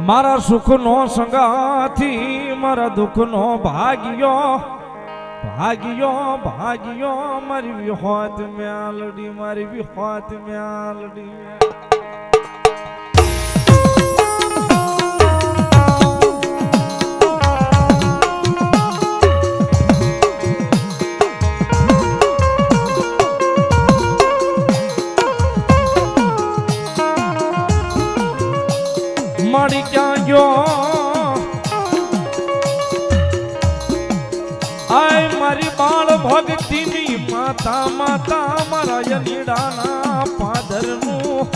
મારા સુખનો સંગાથી મારા દુઃખનો ભાગ્યો ભાગ્યો ભાગ્યો મારી વિહોત મ્યાલડી મારી વિહોત મ્યાલડી મારી ક્યાં ગયો આય મારી બાળ ભક્તિની માતા માતા મારા યલીડાના પાદરનું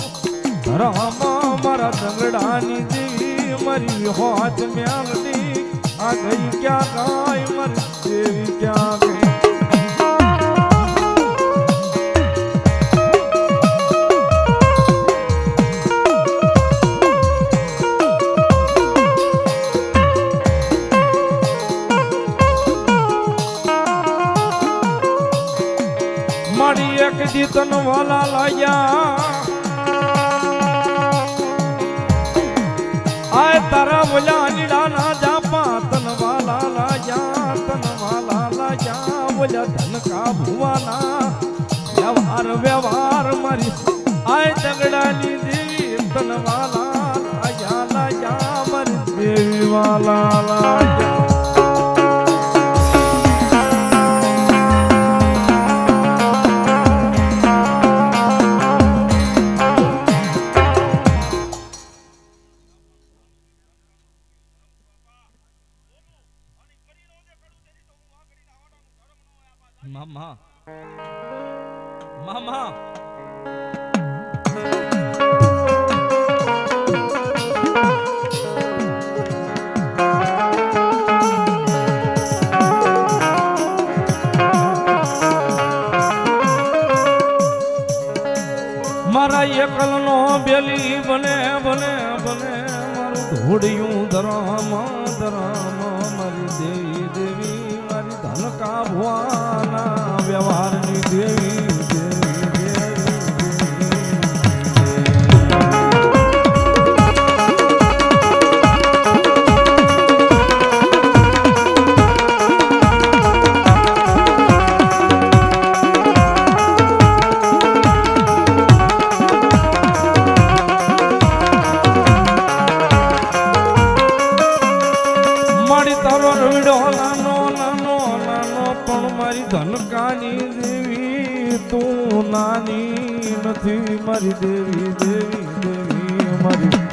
ધરમ મારા દંગડાની દેવી મારી હોત મ્યાલડી આ ગઈ ક્યાં ગાય મારી દેવી ક્યાં ગઈ એક દીતન વાલા લાયા આય તારા બોલ્યા નીડાના જાપા તન વાલા લાયા બોલ્યા ધનકા ભુવાના વ્યવહાર મારી આય દગડાની દેવી તન વાલા લાયા મારી દેવી વાલા લાયા મામા મામા મારા એકલનો બેલી બને બને બને મારું ધોડિયું ધરામ મારી દેવી દેવી મારી ધનકા ભુવાના વ્યવહારની દેવી ધનકાની દેવી તું નાની નથી મારી દેવી દેવી દેવી મારી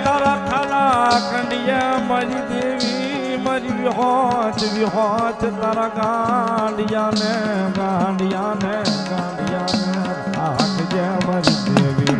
તારા ખાલા કંડિયે મારી દેવી મારી વિહોત તારા ગાંડિયાને રાખજે મારી દેવી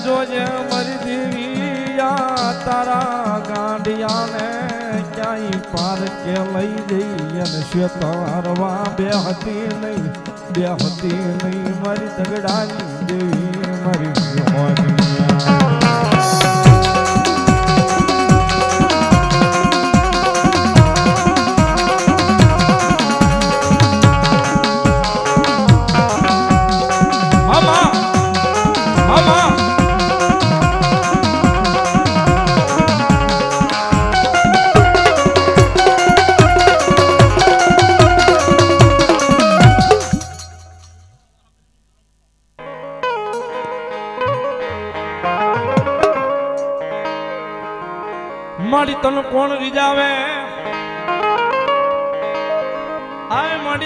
જોજે મારી દેવી તારા ગાંડિયાને ક્યાંય પાર કે લઈ જઈ અને શ્વેતરવા બેહતી નહીં મારી દગડાની દેવી મારી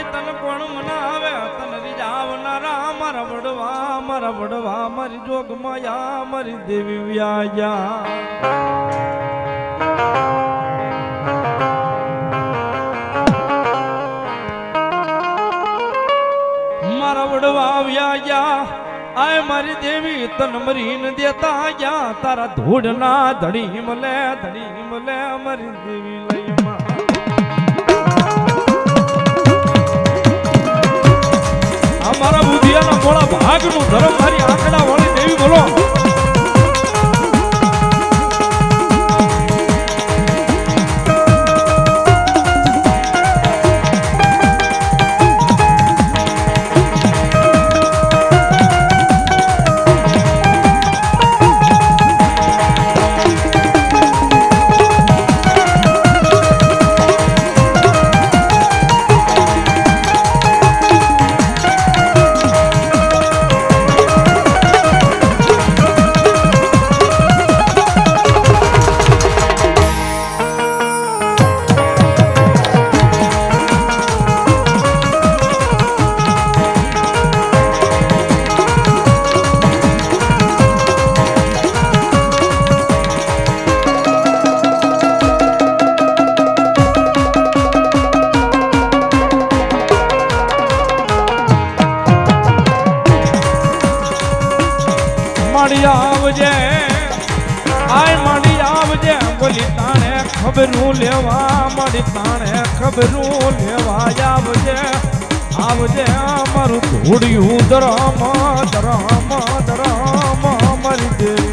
મારી તન કોણ મનાવે તન રીજાવનારા મારા વડવા મારી જોગ માયા મારી દેવી વ્યાયા વડવા વ્યાયા આય મારી દેવી તન મરીન દેતા યા તારા ધૂળના ધડી મલે મારી દેવી લઈમાં અમારા બુધિયાના મોળા ભાગનું ધર્મ મારી આંકડા વાળી દેવી બોલો આવજે આય માડી આવજે બોલી તાણે ખબરું લેવા માડી તાણે ખબરું લેવા આવજે મારું ધૂળિયું ધરમ મારી દેવી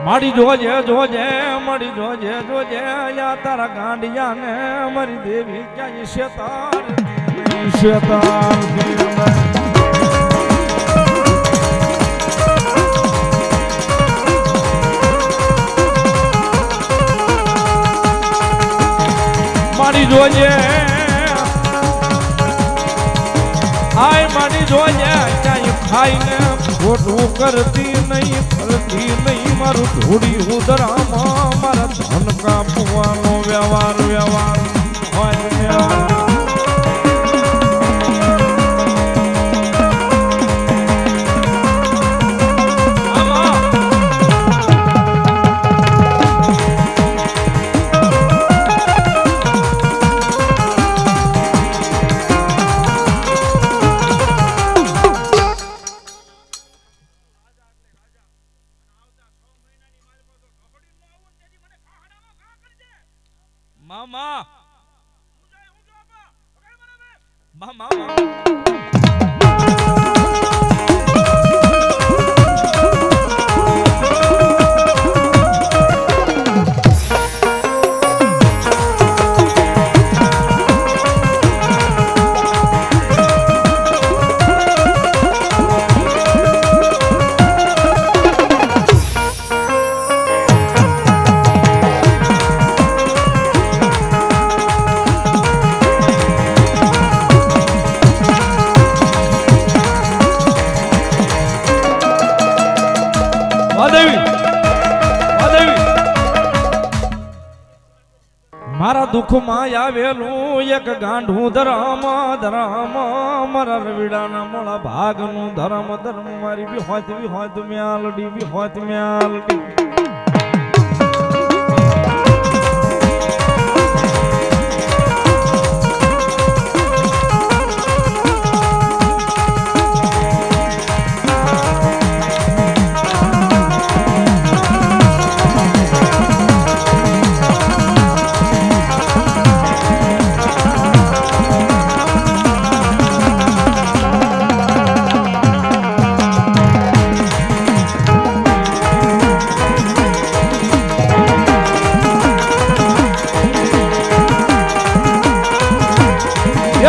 મારી મારી જોજે યા તારા ગાંડિયા ને મારી દેવી ક્યાં શેતાર મારી જોજે આય મારી જોજે ક્યાંય ખાઈને ખોટું કરતી નહીં મારું ધૂળી ઉદરામાં મારા ધન કાપવાનો વ્યવહાર હોય મામા મારા દુઃખમાં આવેલું એક ગાંઠું ધરમ મારા રવિડાના મોળા ભાગનું ધર્મ મારી વિહોત મ્યાલડી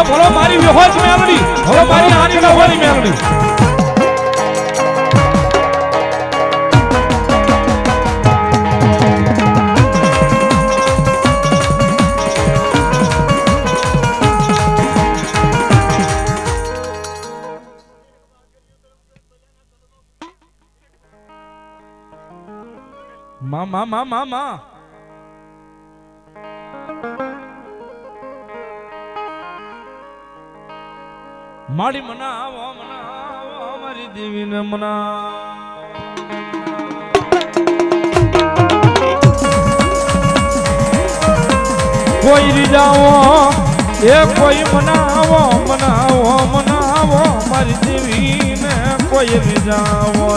બોલો મારી વિહોત મેલડી બોલો મારી આનંદ વાળી મેલડી માં માડી મનાવો મારી દેવીને કોઈ રીજાવો એ કોઈ મનાવો મારી દેવીને કોઈ રીજાવો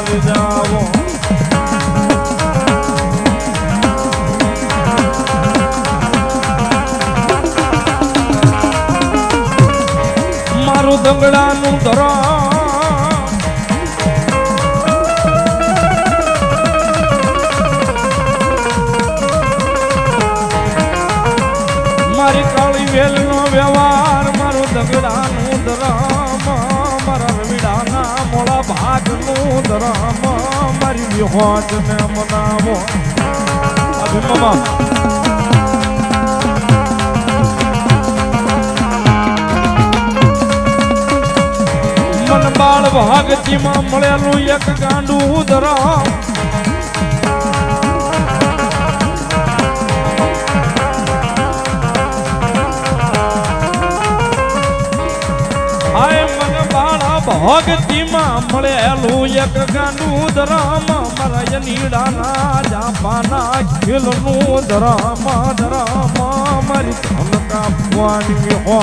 મારું દંગડાનું ધરા મારી કાળી વેલનો વ્યવહાર મારું દંગડાનું ધરામ મારા રવિડાના મોળા ભાગનું ધરામ મારી વિહોજને મનાવો અભિમમા મન બાળ ભાગતીમાં મળેલું એક ગાંડું ધરામ હાય મન બાળ ભગતીમાં મળેલું એક ગાંડું ધરામ મારા યનીડાના જાપાના ખીલનું ધરામ મારી ધન કાપવાની હો